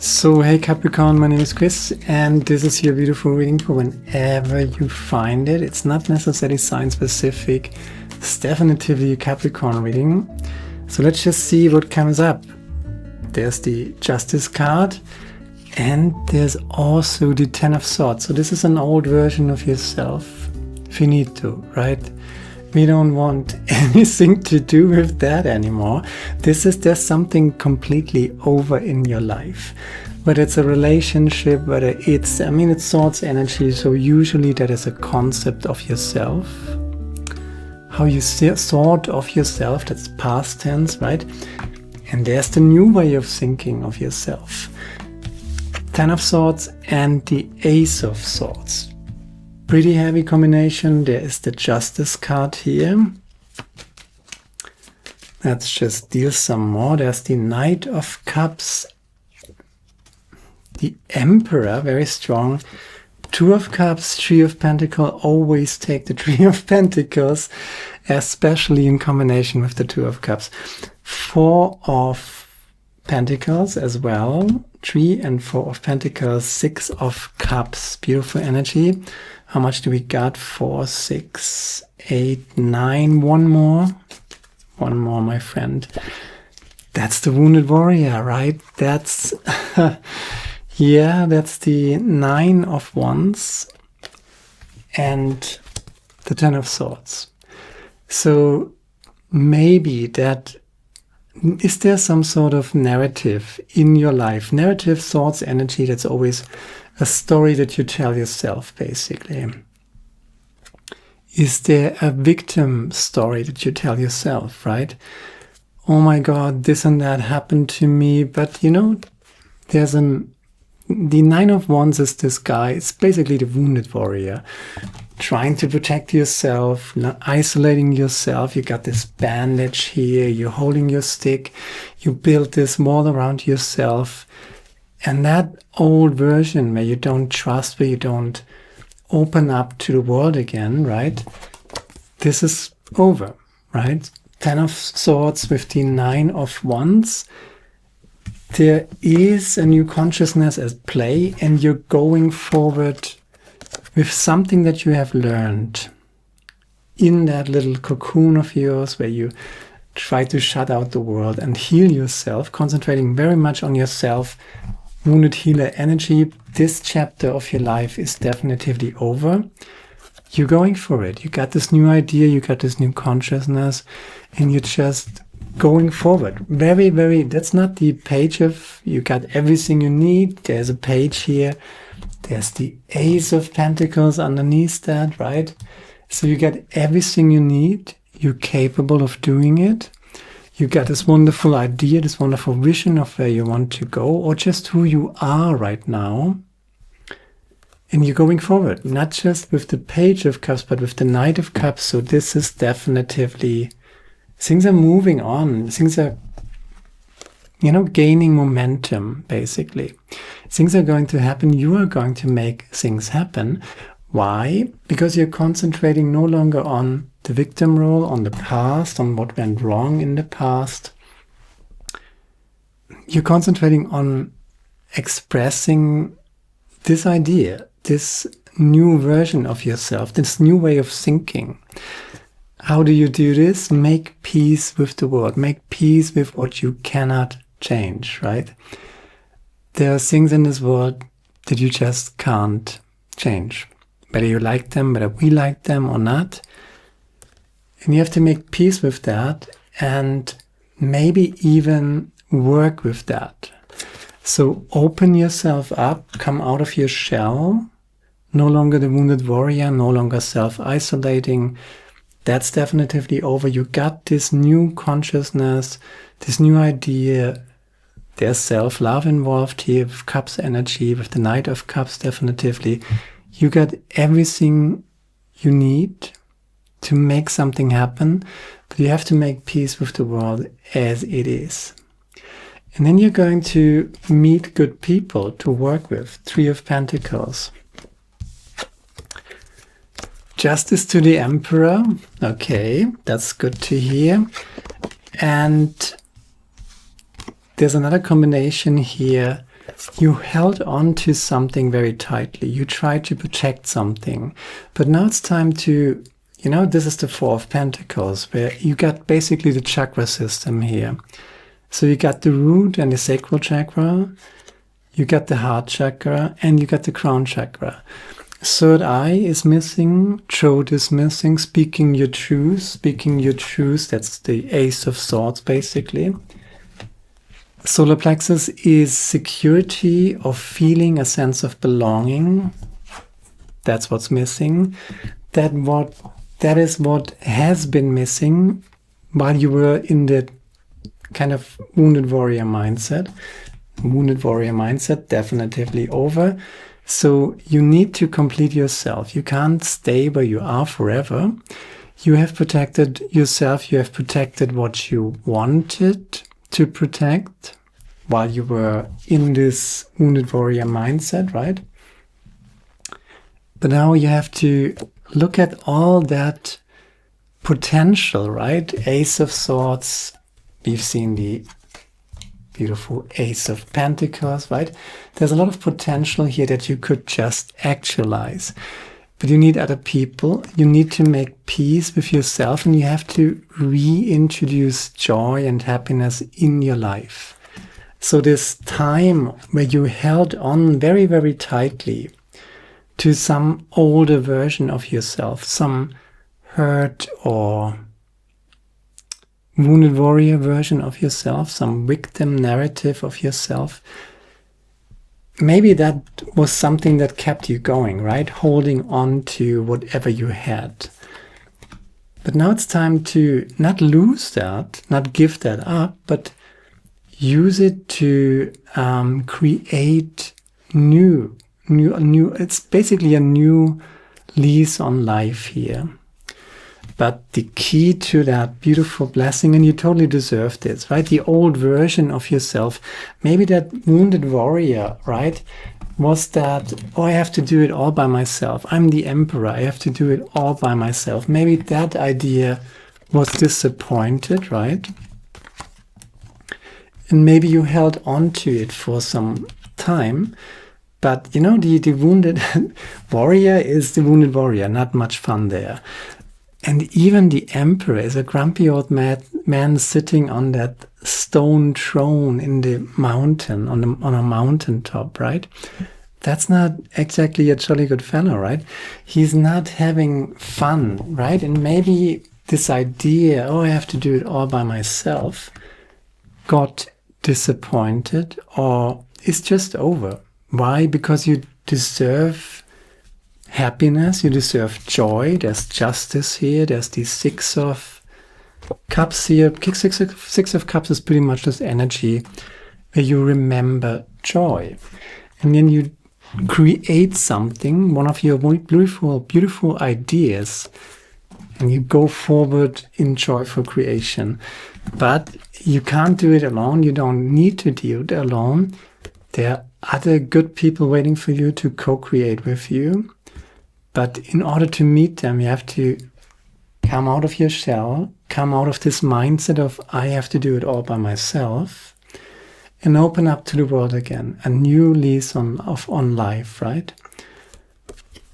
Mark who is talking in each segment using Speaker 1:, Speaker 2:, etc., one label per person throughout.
Speaker 1: So, hey Capricorn, my name is Chris, and this is your beautiful reading for whenever you find it. It's not necessarily sign specific, it's definitely a Capricorn reading. So let's just see what comes up. There's the Justice card, and there's also the Ten of Swords. So this is an old version of yourself. Finito, right? We don't want anything to do with that anymore. There's something completely over in your life. Whether it's a relationship, whether it's swords energy. So usually that is a concept of yourself. How you thought of yourself, that's past tense, right? And there's the new way of thinking of yourself. Ten of Swords and the Ace of Swords. Pretty heavy combination. There is the Justice card here. Let's just deal some more. There's the Knight of Cups. The Emperor, very strong. Two of Cups, Three of Pentacles. Always take the Three of Pentacles, especially in combination with the Two of Cups. Four of Pentacles as well. 3 and 4 of Pentacles, 6 of Cups. Beautiful energy. How much do we got? 4, 6, 8, 9. One more, my friend. That's the Wounded Warrior, right? That's, yeah, that's the 9 of Wands and the 10 of Swords. So maybe that, is there some sort of narrative in your life? Narrative, thoughts, energy, that's always a story that you tell yourself, basically. Is there a victim story that you tell yourself, right? Oh my God, this and that happened to me. But you know, the 9 of Wands is this guy. It's basically the Wounded Warrior. Trying to protect yourself, not isolating yourself. You got this bandage here. You're holding your stick. You build this wall around yourself. And that old version where you don't trust, where you don't open up to the world again, right? This is over, right? 10 of Swords with the 9 of Wands. There is a new consciousness at play, and you're going forward with something that you have learned in that little cocoon of yours where you try to shut out the world and heal yourself, concentrating very much on yourself. Wounded healer energy. This chapter of your life is definitely over. You're going for it. You got this new idea, you got this new consciousness, and you're just going forward. Very, very, that's not the page of, you got everything you need. There's a page here. There's the Ace of Pentacles underneath that, right? So you got everything you need. You're capable of doing it. You got this wonderful idea, this wonderful vision of where you want to go, or just who you are right now. And you're going forward, not just with the Page of Cups, but with the Knight of Cups. So this is definitely, things are moving on. Things are, gaining momentum, basically. Things are going to happen. You are going to make things happen. Why? Because you're concentrating no longer on the victim role, on the past, on what went wrong in the past. You're concentrating on expressing this idea, this new version of yourself, this new way of thinking. How do you do this? Make peace with the world. Make peace with what you cannot change, right? There are things in this world that you just can't change. Whether you like them, whether we like them or not. And you have to make peace with that and maybe even work with that. So open yourself up, come out of your shell. No longer the Wounded Warrior, no longer self-isolating. That's definitely over. You got this new consciousness, this new idea. There's self-love involved here with Cups energy, with the Knight of Cups definitely. You got everything you need to make something happen, but you have to make peace with the world as it is. And then you're going to meet good people to work with. 3 of Pentacles. Justice to the Emperor. Okay, that's good to hear. And there's another combination here You held on to something very tightly. You tried to protect something. But now it's time to, this is the Four of Pentacles, where you got basically the chakra system here. So you got the root and the sacral chakra, you got the heart chakra, and you got the crown chakra. Third eye is missing, throat is missing, speaking your truth, that's the Ace of Swords basically. Solar plexus is security of feeling a sense of belonging. That's what's missing. That is what has been missing while you were in the kind of wounded warrior mindset. Wounded warrior mindset definitively over. So you need to complete yourself. You can't stay where you are forever. You have protected yourself. You have protected what you wanted to protect while you were in this wounded warrior mindset, right? But now you have to look at all that potential, right? Ace of Swords. We've seen the beautiful Ace of Pentacles, right? There's a lot of potential here that you could just actualize. But you need other people. You need to make peace with yourself, and you have to reintroduce joy and happiness in your life. So this time where you held on very, very tightly to some older version of yourself, some hurt or wounded warrior version of yourself, some victim narrative of yourself. Maybe that was something that kept you going, right? Holding on to whatever you had. But now it's time to not lose that, not give that up, but use it to create new. It's basically a new lease on life here. But the key to that beautiful blessing, and you totally deserve this, right? The old version of yourself, maybe that wounded warrior, right? Was that, I have to do it all by myself. I'm the emperor. I have to do it all by myself. Maybe that idea was disappointed, right? And maybe you held on to it for some time. But, the wounded warrior is the wounded warrior. Not much fun there. And even the emperor is a grumpy old man sitting on that stone throne in the mountain, on a mountaintop, right? That's not exactly a jolly good fellow, right? He's not having fun, right? And maybe this idea, I have to do it all by myself, got disappointed or is just over. Why? Because you deserve happiness, you deserve joy. There's justice here. There's the Six of Cups here. Six of Cups is pretty much this energy where you remember joy. And then you create something, one of your beautiful ideas, and you go forward in joyful creation. But you can't do it alone. You don't need to do it alone. There are other good people waiting for you to co-create with you. But in order to meet them, you have to come out of your shell, come out of this mindset of I have to do it all by myself, and open up to the world again, a new lease on life, right?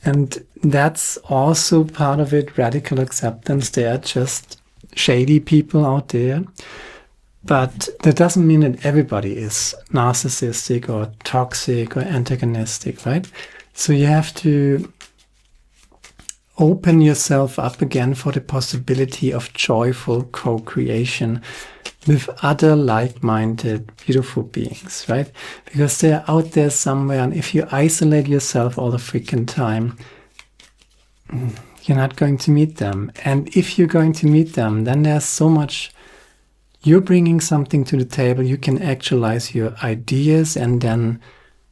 Speaker 1: And that's also part of it, radical acceptance. There are just shady people out there, but that doesn't mean that everybody is narcissistic or toxic or antagonistic, right? So you have to open yourself up again for the possibility of joyful co-creation with other like-minded, beautiful beings, right? Because they're out there somewhere, and if you isolate yourself all the freaking time, you're not going to meet them. And if you're going to meet them, then there's so much, you're bringing something to the table, you can actualize your ideas, and then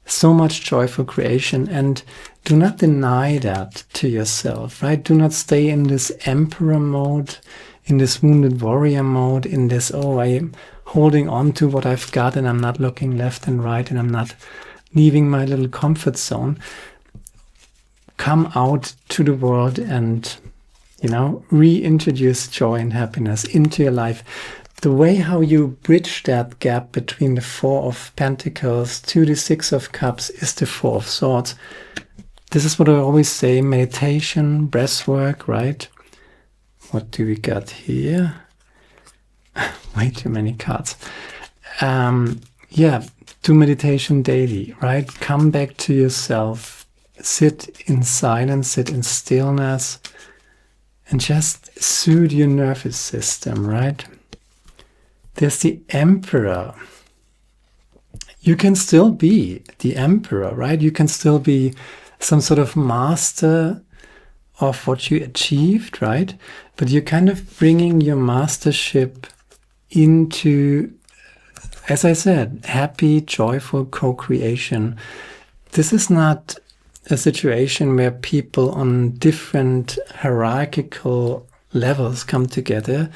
Speaker 1: so much joyful creation. And do not deny that to yourself, right? Do not stay in this emperor mode, in this wounded warrior mode, in this, I am holding on to what I've got and I'm not looking left and right and I'm not leaving my little comfort zone. Come out to the world and, reintroduce joy and happiness into your life. the way how you bridge that gap between the Four of Pentacles to the Six of Cups is the Four of Swords. This is what I always say, meditation, breath work, right? What do we got here? Way too many cards. Yeah, do meditation daily, right? Come back to yourself. Sit in silence, sit in stillness, and just soothe your nervous system, right? There's the Emperor. You can still be the Emperor, right? You can still be some sort of master of what you achieved, right? But you're kind of bringing your mastership into, as I said, happy, joyful co-creation. This is not a situation where people on different hierarchical levels come together.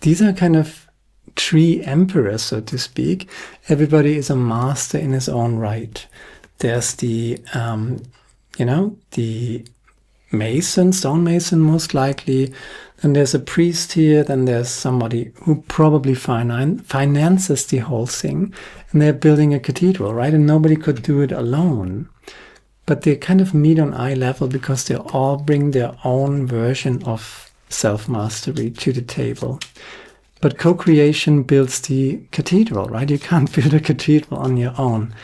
Speaker 1: These are kind of three emperors, so to speak. Everybody is a master in his own right. There's the, the mason, stonemason most likely. Then there's a priest here. Then there's somebody who probably finances the whole thing. And they're building a cathedral, right? And nobody could do it alone. But they kind of meet on eye level because they all bring their own version of self-mastery to the table. But co-creation builds the cathedral, right? You can't build a cathedral on your own.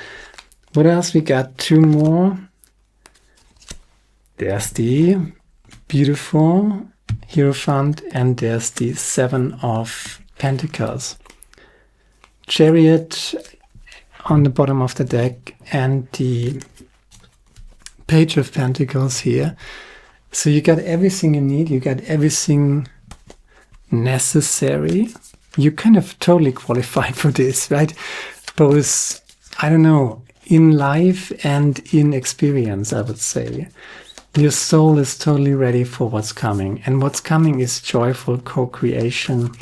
Speaker 1: What else? We got two more. There's the beautiful Hierophant, and there's the Seven of Pentacles. Chariot on the bottom of the deck, and the Page of Pentacles here. So you got everything you need. You got everything necessary. You kind of totally qualified for this, right? Both, I don't know, in life and in experience, I would say. Your soul is totally ready for what's coming. And what's coming is joyful co-creation.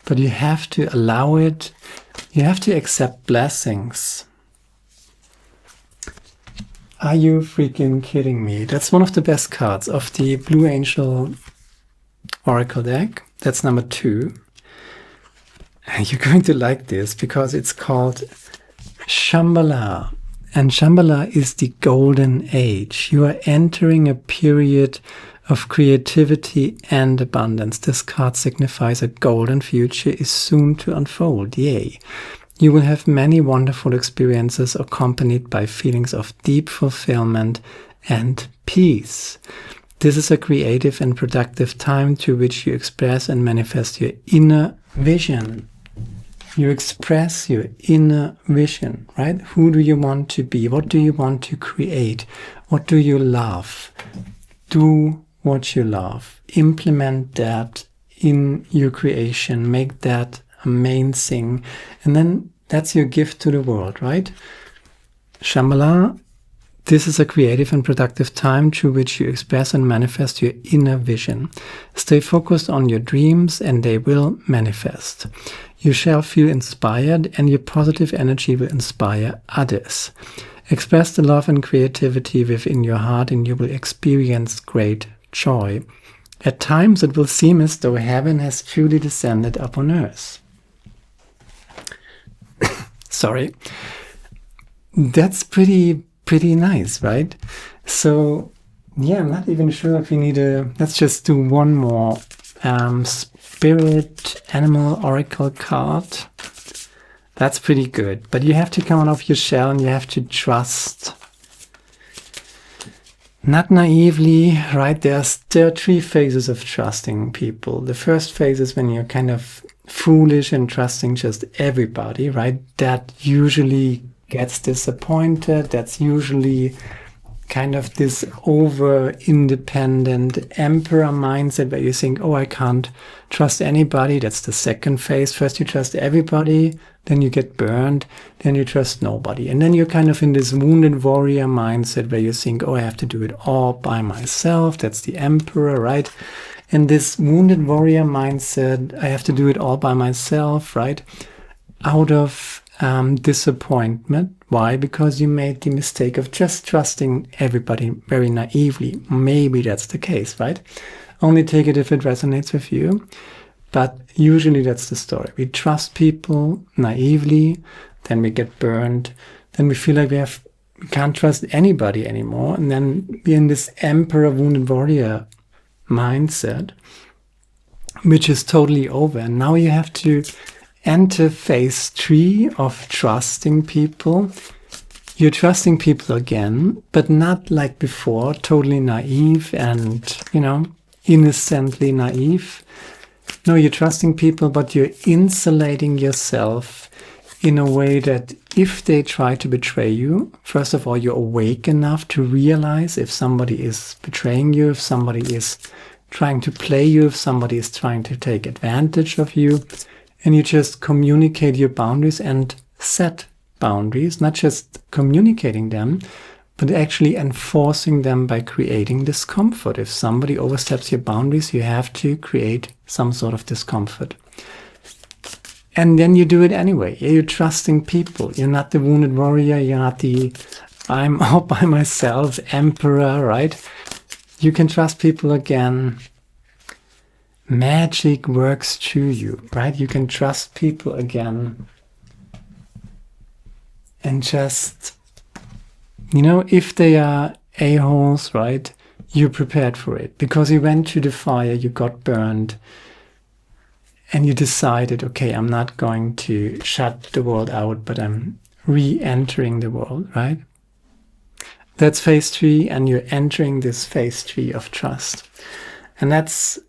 Speaker 1: But you have to allow it. You have to accept blessings. Are you freaking kidding me? That's one of the best cards of the Blue Angel Oracle deck. That's number 2. And you're going to like this because it's called Shambhala. And Shambhala is the golden age. You are entering a period of creativity and abundance. This card signifies a golden future is soon to unfold. Yay. You will have many wonderful experiences accompanied by feelings of deep fulfillment and peace. This is a creative and productive time to which you express and manifest your inner vision. You express your inner vision, right? Who do you want to be? What do you want to create? What do you love? Do what you love. Implement that in your creation. Make that a main thing. And then that's your gift to the world, right? Shambhala, this is a creative and productive time through which you express and manifest your inner vision. Stay focused on your dreams and they will manifest. You shall feel inspired and your positive energy will inspire others. Express the love and creativity within your heart and you will experience great joy. At times it will seem as though heaven has truly descended upon earth. Sorry. That's pretty nice, right? So, yeah, I'm not even sure if we need let's just do one more Spirit Animal Oracle card. That's pretty good. But you have to come out of your shell and you have to trust. Not naively, right? There are 3 phases of trusting people. The first phase is when you're kind of foolish and trusting just everybody, right? That usually gets disappointed. That's usually kind of this over-independent emperor mindset where you think, oh, I can't trust anybody. That's the second phase. First you trust everybody, then you get burned, then you trust nobody. And then you're kind of in this wounded warrior mindset where you think, oh, I have to do it all by myself. That's the emperor, right? And this wounded warrior mindset, I have to do it all by myself, right? Out of disappointment. Why? Because you made the mistake of just trusting everybody very naively. Maybe that's the case, right? Only take it if it resonates with you. But usually that's the story. We trust people naively, then we get burned, then we feel like we can't trust anybody anymore, and then we're in this emperor wounded warrior mindset, which is totally over. And now you have to enter phase 3 of trusting people. You're trusting people again, but not like before, totally naive and, innocently naive. No, you're trusting people, but you're insulating yourself in a way that if they try to betray you, first of all, you're awake enough to realize if somebody is betraying you, if somebody is trying to play you, if somebody is trying to take advantage of you, and you just communicate your boundaries and set boundaries, not just communicating them, but actually enforcing them by creating discomfort. If somebody oversteps your boundaries, you have to create some sort of discomfort. And then you do it anyway. You're trusting people. You're not the wounded warrior. You're not the I'm all by myself emperor, right? You can trust people again. Magic works through you, right? You can trust people again. And just, if they are a-holes, right, you're prepared for it. Because you went through the fire, you got burned, and you decided, okay, I'm not going to shut the world out, but I'm re-entering the world, right? That's phase 3, and you're entering this phase 3 of trust. And that's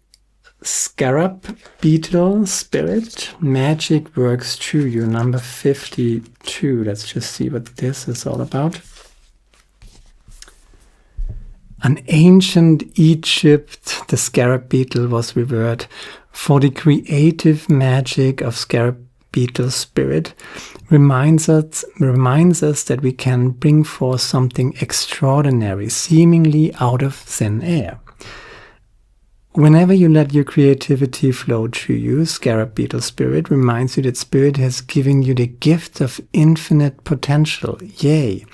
Speaker 1: Scarab Beetle Spirit. Magic works through you, number 52. Let's just see what this is all about. An ancient Egypt, the scarab beetle was revered for the creative magic of scarab beetle spirit. Reminds us that we can bring forth something extraordinary, seemingly out of thin air. Whenever you let your creativity flow through you, Scarab Beetle Spirit reminds you that Spirit has given you the gift of infinite potential. Yay!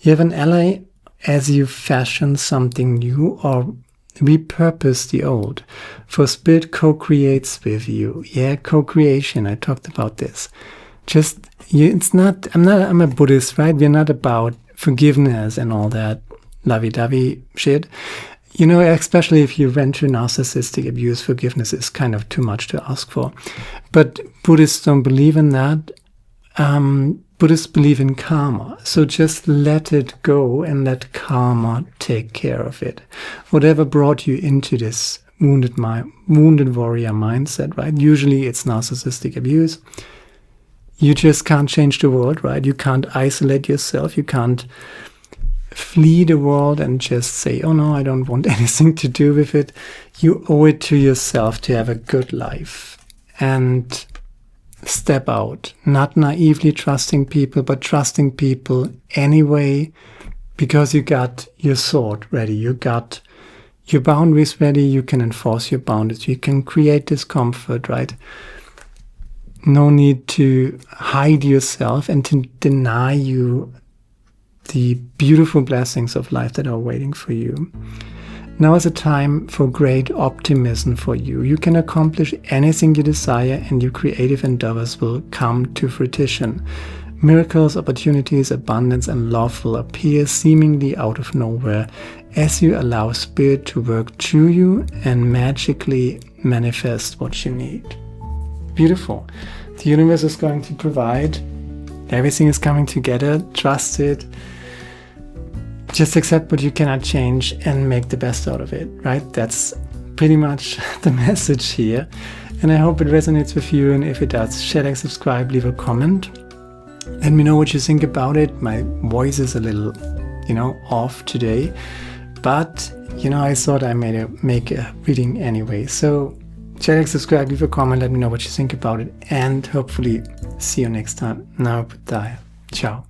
Speaker 1: You have an ally as you fashion something new or repurpose the old. For Spirit co-creates with you. Yeah, co-creation. I talked about this. I'm a Buddhist, right? We're not about forgiveness and all that lovey-dovey shit. Especially if you went through narcissistic abuse, forgiveness is kind of too much to ask for. But Buddhists don't believe in that. Buddhists believe in karma. So just let it go and let karma take care of it. Whatever brought you into this wounded warrior mindset, right? Usually it's narcissistic abuse. You just can't change the world, right? You can't isolate yourself. You can't flee the world and just say, oh no, I don't want anything to do with it. You owe it to yourself to have a good life and step out, not naively trusting people, but trusting people anyway, because you got your sword ready, you got your boundaries ready, you can enforce your boundaries, you can create discomfort, right? No need to hide yourself and to deny you the beautiful blessings of life that are waiting for you. Now is a time for great optimism for you. You can accomplish anything you desire and your creative endeavors will come to fruition. Miracles, opportunities, abundance, and love will appear seemingly out of nowhere as you allow Spirit to work through you and magically manifest what you need. Beautiful. The universe is going to provide. Everything is coming together. Trust it. Just accept what you cannot change and make the best out of it, right? That's pretty much the message here. And I hope it resonates with you. And if it does, share, like, subscribe, leave a comment. Let me know what you think about it. My voice is a little, off today. But, I thought I make a reading anyway. So share, like, subscribe, leave a comment. Let me know what you think about it. And hopefully see you next time. Now, ciao.